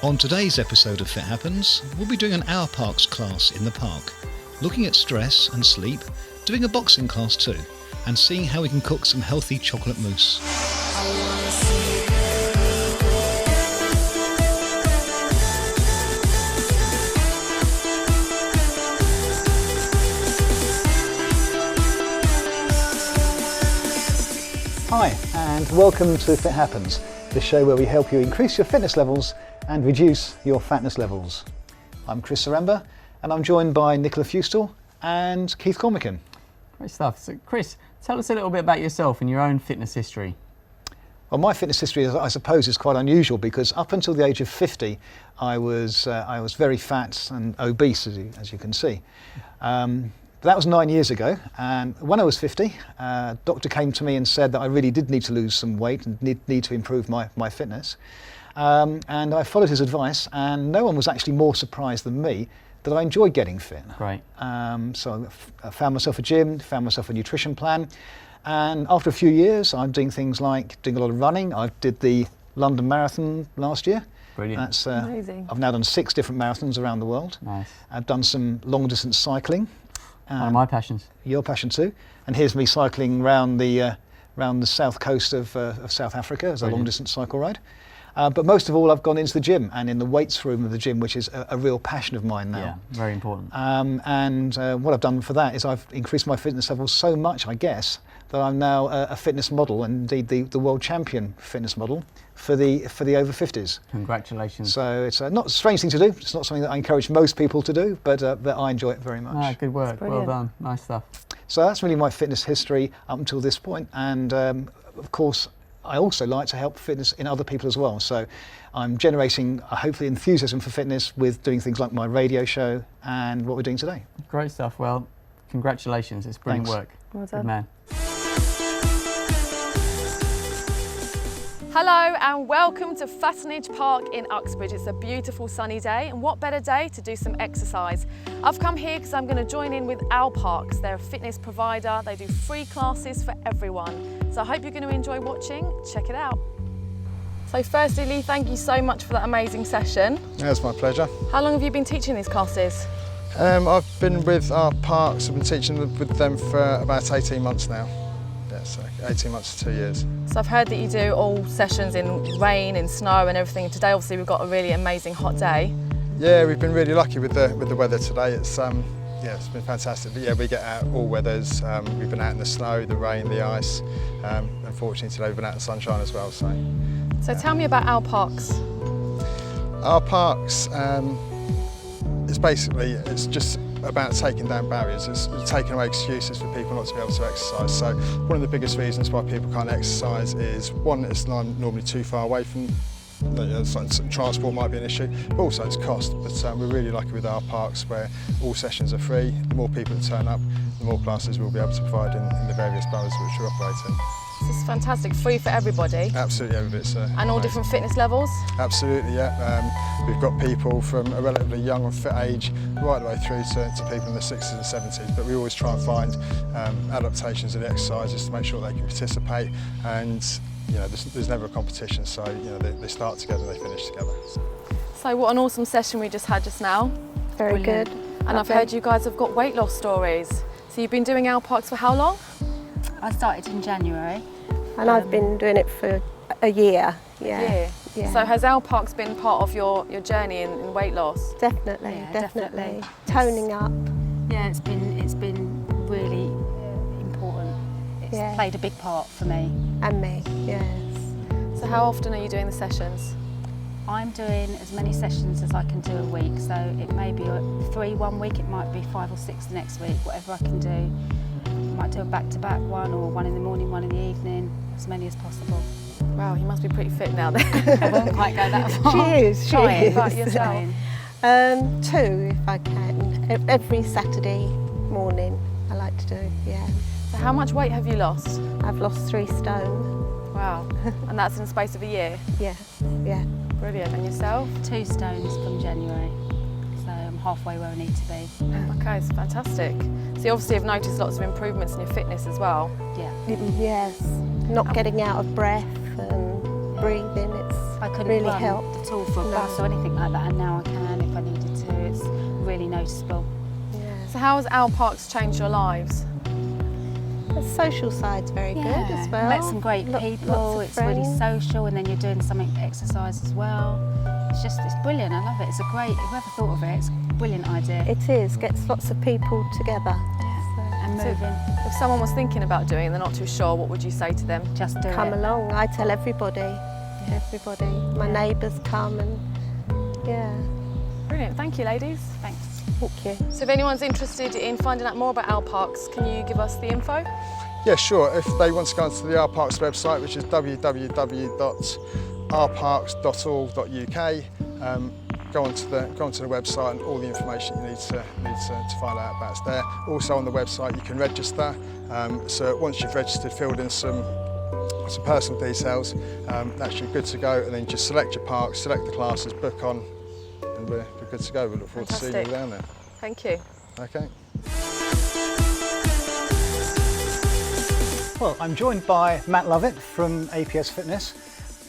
On today's episode of Fit Happens, we'll be doing an Our Parks class in the park, looking at stress and sleep, doing a boxing class too, and seeing how we can cook some healthy chocolate mousse. Hi, and welcome to Fit Happens, the show where we help you increase your fitness levels and reduce your fatness levels. I'm Chris Zaremba, and I'm joined by Nicola and Keith Cormican. Great stuff. So Chris, tell us a little bit about yourself and your own fitness history. Well, my fitness history, I suppose, is quite unusual because up until the age of 50, I was very fat and obese, as you can see. But that was 9 years ago, and when I was 50, a doctor came to me and said that I really did need to lose some weight and need to improve my fitness. And I followed his advice, and no one was actually more surprised than me that I enjoyed getting fit. Right. So I found myself a gym, found myself a nutrition plan, and after a few years, I'm doing things like doing a lot of running. I did the London Marathon last year. Brilliant. That's amazing. I've now done 6 different marathons around the world. Nice. I've done some long distance cycling. One of my passions. Your passion too. And here's me cycling round the south coast of South Africa as a long distance cycle ride. But most of all, I've gone into the gym and in the weights room of the gym, which is a real passion of mine now. Yeah, very important. And what I've done for that is I've increased my fitness levels so much, I guess, that I'm now a fitness model, and indeed the world champion fitness model for the over 50s. Congratulations. So it's not a strange thing to do. It's not something that I encourage most people to do, but I enjoy it very much. Ah, good work. Well done. Nice stuff. So that's really my fitness history up until this point, and of course I also like to help fitness in other people as well. So I'm generating hopefully enthusiasm for fitness with doing things like my radio show and what we're doing today. Great stuff. Well, congratulations. It's brilliant work. Well done. Good man. Hello and welcome to Fattenage Park in Uxbridge. It's a beautiful sunny day, and what better day to do some exercise. I've come here because I'm going to join in with Our Parks. They're a fitness provider. They do free classes for everyone. So I hope you're going to enjoy watching. Check it out. So firstly, Lee, thank you so much for that amazing session. Yeah, it's my pleasure. How long have you been teaching these classes? I've been with Our Parks. I've been teaching with them for about 18 months now. Yeah, so 18 months to 2 years. So I've heard that you do all sessions in rain, in snow and everything. Today obviously we've got a really amazing hot day. Yeah, we've been really lucky with the weather today. It's it's been fantastic. But yeah, we get out all weathers. We've been out in the snow, the rain, the ice. Unfortunately today we've been out in the sunshine as well. So tell me about Our Parks. Our Parks it's just about taking down barriers. It's taking away excuses for people not to be able to exercise. So one of the biggest reasons why people can't exercise is, one, it's normally too far away from, transport might be an issue, but also it's cost. But we're really lucky with Our Parks where all sessions are free. The more people that turn up, the more classes we'll be able to provide in the various boroughs which we operate in. This is fantastic, free for everybody. Absolutely, every bit's And all amazing. different fitness levels? Absolutely, yeah. We've got people from a relatively young and fit age right the way through to people in the 60s and 70s, but we always try and find adaptations of the exercises to make sure they can participate, and there's never a competition, so they start together and they finish together. So what an awesome session we just had just now. Very good. And I've heard you guys have got weight loss stories. So you've been doing Our Parks for how long? I started in January. And I've been doing it for a year. Yeah. So has Our Parks been part of your journey in weight loss? Definitely, Yeah, definitely. Toning up. Yeah, it's been really important. It's played a big part for me. And me, yes. So how often are you doing the sessions? I'm doing as many sessions as I can do a week, so it may be 3 one week, it might be 5 or 6 the next week, whatever I can do. I might do a back-to-back one, or one in the morning, one in the evening, as many as possible. Wow, you must be pretty fit now then. I won't quite go that far. She is. About yourself? 2 if I can. Every Saturday morning I like to do, yeah. So how much weight have you lost? I've lost 3 stone. Wow, and that's in the space of a year? Yeah. Brilliant, and yourself? 2 stones from January, so I'm halfway where I need to be. Okay, it's fantastic. So you obviously have noticed lots of improvements in your fitness as well? Yeah. Yes. Not getting out of breath and breathing, it's I I couldn't really run helped. at all for a No. bus or anything like that, and now I can if I needed to. It's really noticeable. Yeah. So how has Owl Parks changed your lives? The social side's very good as well. Met some great Lots people. of It's really friends. social, and then you're doing something exercise as well. It's brilliant. I love it. It's a great. Whoever thought of it, it's a brilliant idea. It is, gets lots of people together. And So- moving, If someone was thinking about doing it, they're not too sure, what would you say to them? just do Come it. along, I tell everybody. Everybody. My neighbours come and yeah, Brilliant, thank you ladies. Thanks. thank you. So if anyone's interested in finding out more about Owl Parks, can you give us the info? Yeah, sure. If they want to go onto the R Parks website, which is www.rparks.org.uk, go onto the website, and all the information you need to find out about is there. Also on the website you can register. So once you've registered, filled in some personal details, that's you good to go, and then just select your park, select the classes, book on, and we're good to go. We look forward to seeing you Fantastic. down there. Thank you. Okay. Well, I'm joined by Matt Lovett from APS Fitness.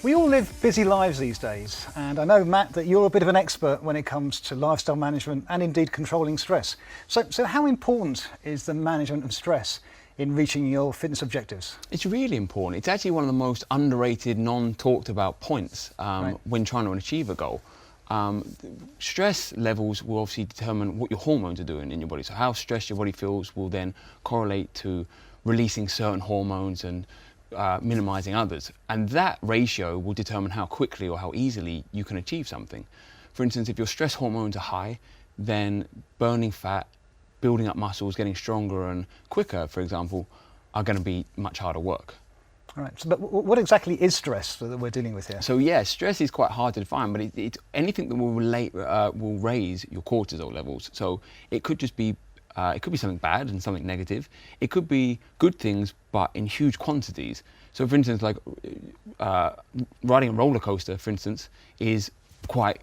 We all live busy lives these days, and I know, Matt, that you're a bit of an expert when it comes to lifestyle management and indeed controlling stress. So how important is the management of stress in reaching your fitness objectives? It's really important. It's actually one of the most underrated, non-talked about points when trying to achieve a goal. Stress levels will obviously determine what your hormones are doing in your body. So how stressed your body feels will then correlate to releasing certain hormones and minimizing others. And that ratio will determine how quickly or how easily you can achieve something. For instance, if your stress hormones are high, then burning fat, building up muscles, getting stronger and quicker, for example, are going to be much harder work. All right. So, but what exactly is stress that we're dealing with here? So yeah, stress is quite hard to define, but it's anything that will raise your cortisol levels. So it could just be something bad and something negative. It could be good things, but in huge quantities. So for instance, like riding a roller coaster, for instance, is quite,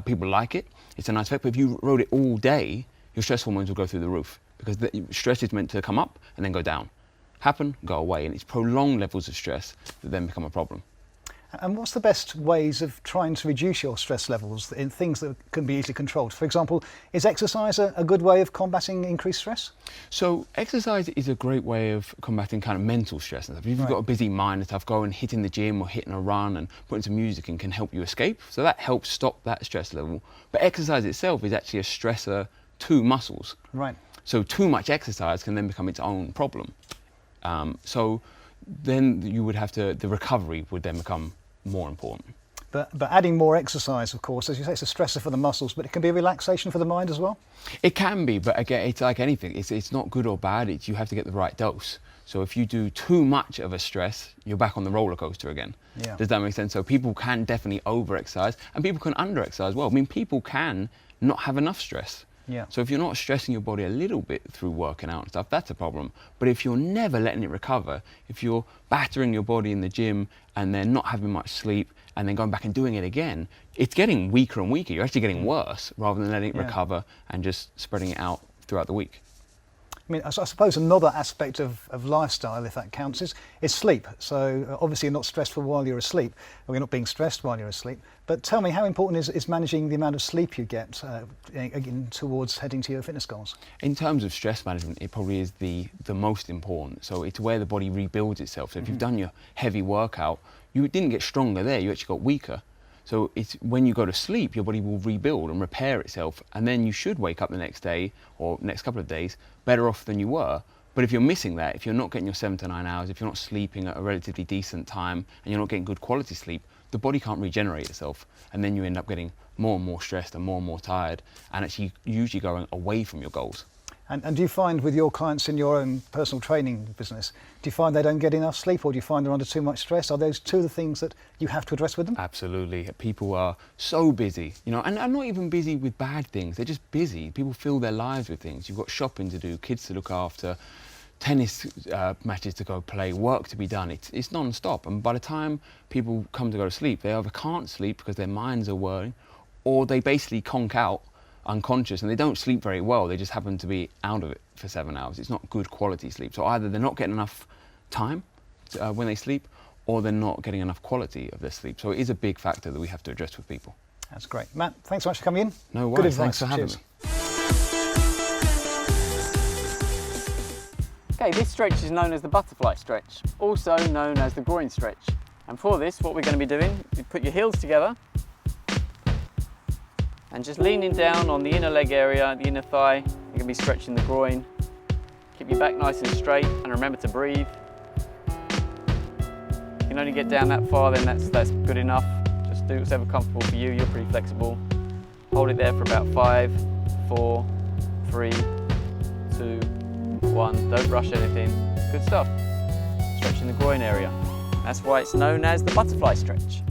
people like it. It's a nice effect, but if you rode it all day, your stress hormones will go through the roof, because the stress is meant to come up and then go down. Happen, go away, and it's prolonged levels of stress that then become a problem. And what's the best ways of trying to reduce your stress levels in things that can be easily controlled? For example, is exercise a good way of combating increased stress? So exercise is a great way of combating kind of mental stress and stuff. If you've got a busy mind and stuff, going hitting the gym or hitting a run and putting some music in can help you escape. So that helps stop that stress level. But exercise itself is actually a stressor to muscles. Right. So too much exercise can then become its own problem. So then you would have to, the recovery would then become more important. But adding more exercise, of course, as you say, it's a stressor for the muscles, but it can be a relaxation for the mind as well? It can be, but again, it's like anything. It's not good or bad. You have to get the right dose. So if you do too much of a stress, you're back on the roller coaster again. Yeah. Does that make sense? So people can definitely over-exercise, and people can under-exercise as well. I mean, people can not have enough stress. Yeah. So if you're not stressing your body a little bit through working out and stuff, that's a problem. But if you're never letting it recover, if you're battering your body in the gym and then not having much sleep and then going back and doing it again, it's getting weaker and weaker. You're actually getting worse rather than letting it recover and just spreading it out throughout the week. I mean, I suppose another aspect of lifestyle, if that counts, is sleep. So obviously you're not stressed while you're asleep, or you're not being stressed while you're asleep. But tell me, how important is managing the amount of sleep you get again, towards heading to your fitness goals? In terms of stress management, it probably is the most important. So it's where the body rebuilds itself. So if you've done your heavy workout, you didn't get stronger there, you actually got weaker. So it's when you go to sleep, your body will rebuild and repair itself, and then you should wake up the next day or next couple of days better off than you were. But if you're missing that, if you're not getting your 7 to 9 hours, if you're not sleeping at a relatively decent time and you're not getting good quality sleep, the body can't regenerate itself, and then you end up getting more and more stressed and more tired, and actually usually going away from your goals. And do you find with your clients in your own personal training business, do you find they don't get enough sleep, or do you find they're under too much stress? Are those two of the things that you have to address with them? Absolutely. People are so busy, you know, and not even busy with bad things. They're just busy. People fill their lives with things. You've got shopping to do, kids to look after, tennis matches to go play, work to be done. It's non-stop. And by the time people come to go to sleep, they either can't sleep because their minds are whirling, or they basically conk out unconscious, and they don't sleep very well. They just happen to be out of it for 7 hours. It's not good quality sleep. So either they're not getting enough time when they sleep, or they're not getting enough quality of their sleep. So it is a big factor that we have to address with people. That's great. Matt, thanks so much for coming in. No worries, Good advice. thanks for having Cheers. me. Okay, this stretch is known as the butterfly stretch, also known as the groin stretch. And for this, what we're going to be doing, you put your heels together and just leaning down on the inner leg area, the inner thigh. You're going to be stretching the groin. Keep your back nice and straight and remember to breathe. You can only get down that far, then that's good enough. Just do whatever comfortable for you. You're pretty flexible. Hold it there for about 5, 4, 3, 2, 1. Don't rush anything. Good stuff. Stretching the groin area. That's why it's known as the butterfly stretch.